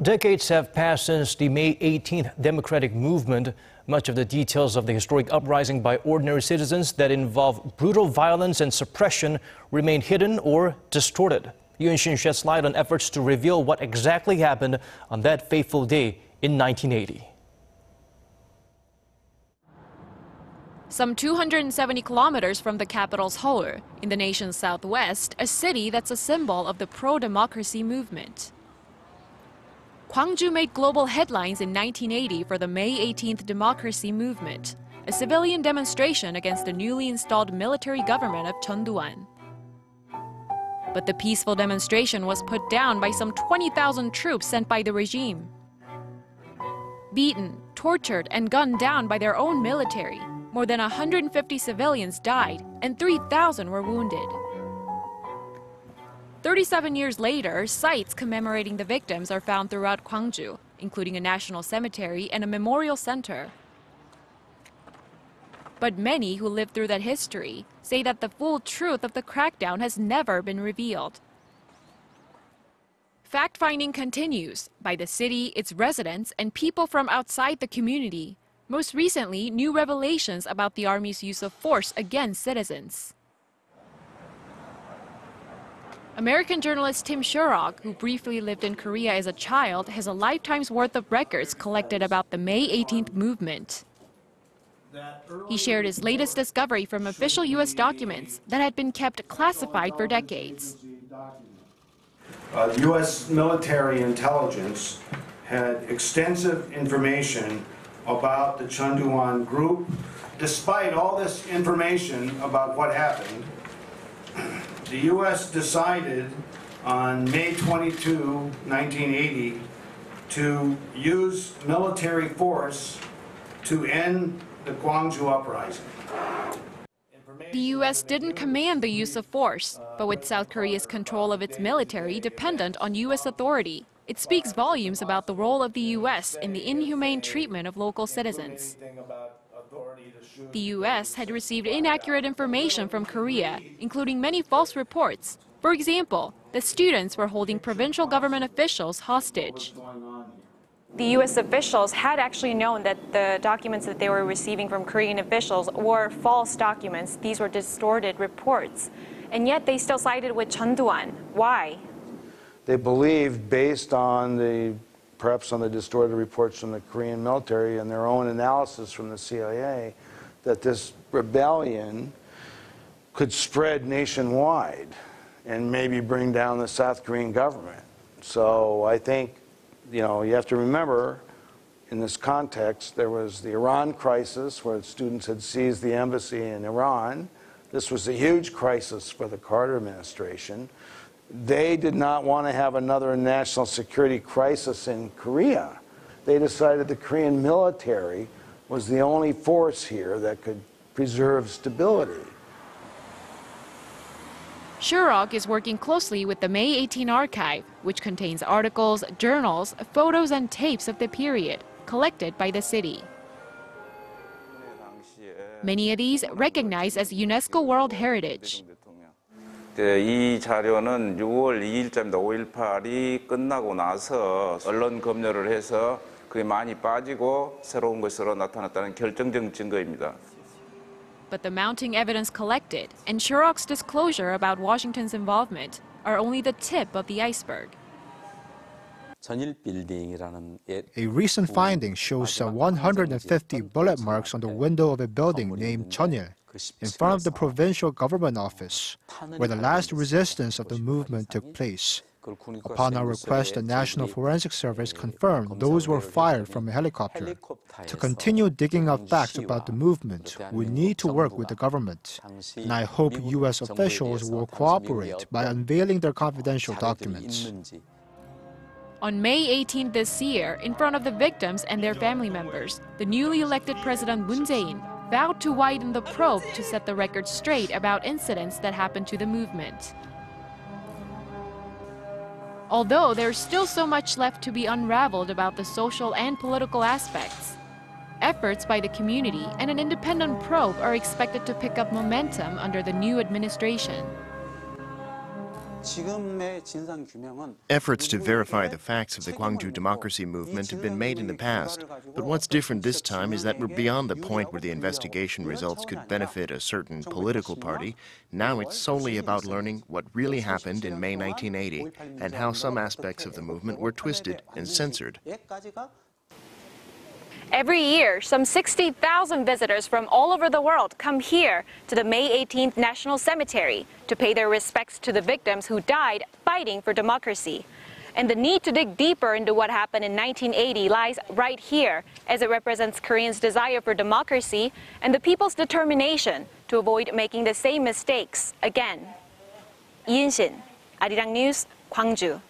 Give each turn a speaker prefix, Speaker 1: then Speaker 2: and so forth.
Speaker 1: Decades have passed since the May 18th Democratic Movement. Much of the details of the historic uprising by ordinary citizens that involve brutal violence and suppression remain hidden or distorted. Unshin sheds light on efforts to reveal what exactly happened on that fateful day in 1980.
Speaker 2: Some 270 kilometers from the capital Seoul, in the nation's southwest, a city that's a symbol of the pro-democracy movement. Gwangju made global headlines in 1980 for the May 18th democracy movement, a civilian demonstration against the newly installed military government of Chun Doo-hwan. But the peaceful demonstration was put down by some 20,000 troops sent by the regime. Beaten, tortured, and gunned down by their own military, more than 150 civilians died and 3,000 were wounded. 37 years later, sites commemorating the victims are found throughout Gwangju, including a national cemetery and a memorial center. But many who lived through that history say that the full truth of the crackdown has never been revealed. Fact-finding continues by the city, its residents, and people from outside the community. Most recently, new revelations about the army's use of force against citizens. American journalist Tim Sherrock, who briefly lived in Korea as a child, has a lifetime's worth of records collected about the May 18th movement. He shared his latest discovery from official U.S. documents that had been kept classified for decades.
Speaker 3: U.S. military intelligence had extensive information about the Chun Doo-hwan group. Despite all this information about what happened, the U.S. decided on May 22, 1980, to use military force to end the Gwangju uprising.
Speaker 2: The U.S. didn't command the use of force, but with South Korea's control of its military dependent on U.S. authority, it speaks volumes about the role of the U.S. in the inhumane treatment of local citizens. The U.S. had received inaccurate information from Korea, including many false reports. For example, that students were holding provincial government officials hostage.
Speaker 4: The U.S. officials had actually known that the documents that they were receiving from Korean officials were false documents. These were distorted reports. And yet they still sided with Chun Doo-hwan. Why?
Speaker 5: They believed, based on perhaps on the distorted reports from the Korean military and their own analysis from the CIA, that this rebellion could spread nationwide and maybe bring down the South Korean government. So I think, you have to remember, in this context, there was the Iran crisis where students had seized the embassy in Iran. This was a huge crisis for the Carter administration. They did not want to have another national security crisis in Korea. They decided the Korean military was the only force here that could preserve stability.
Speaker 2: Sherrock is working closely with the May 18 archive, which contains articles, journals, photos, and tapes of the period collected by the city. Many of these recognized as UNESCO World Heritage.
Speaker 6: 이 자료는 6월 2일자입니다. 5.18이 끝나고 나서 언론 검열을 해서 그게 많이 빠지고 새로운 것으로 나타났다는 결정적 증거입니다.
Speaker 2: But the mounting evidence collected and Sherrock's disclosure about Washington's involvement are only the tip of the iceberg.
Speaker 7: A recent finding shows 150 bullet marks on the window of a building named Cheonil, in front of the provincial government office, where the last resistance of the movement took place. Upon our request, the National Forensic Service confirmed those were fired from a helicopter. To continue digging up facts about the movement, we need to work with the government. And I hope U.S. officials will cooperate by unveiling their confidential documents.
Speaker 2: On May 18th this year, in front of the victims and their family members, the newly elected President Moon Jae-in vowed to widen the probe to set the record straight about incidents that happened to the movement. Although there's still so much left to be unraveled about the social and political aspects, efforts by the community and an independent probe are expected to pick up momentum under the new administration.
Speaker 8: Efforts to verify the facts of the Gwangju democracy movement have been made in the past, but what's different this time is that we're beyond the point where the investigation results could benefit a certain political party. Now it's solely about learning what really happened in May 1980 and how some aspects of the movement were twisted and censored.
Speaker 4: Every year, some 60,000 visitors from all over the world come here to the May 18th National Cemetery to pay their respects to the victims who died fighting for democracy. And the need to dig deeper into what happened in 1980 lies right here, as it represents Koreans' desire for democracy and the people's determination to avoid making the same mistakes again. Unshin, Arirang News, Gwangju.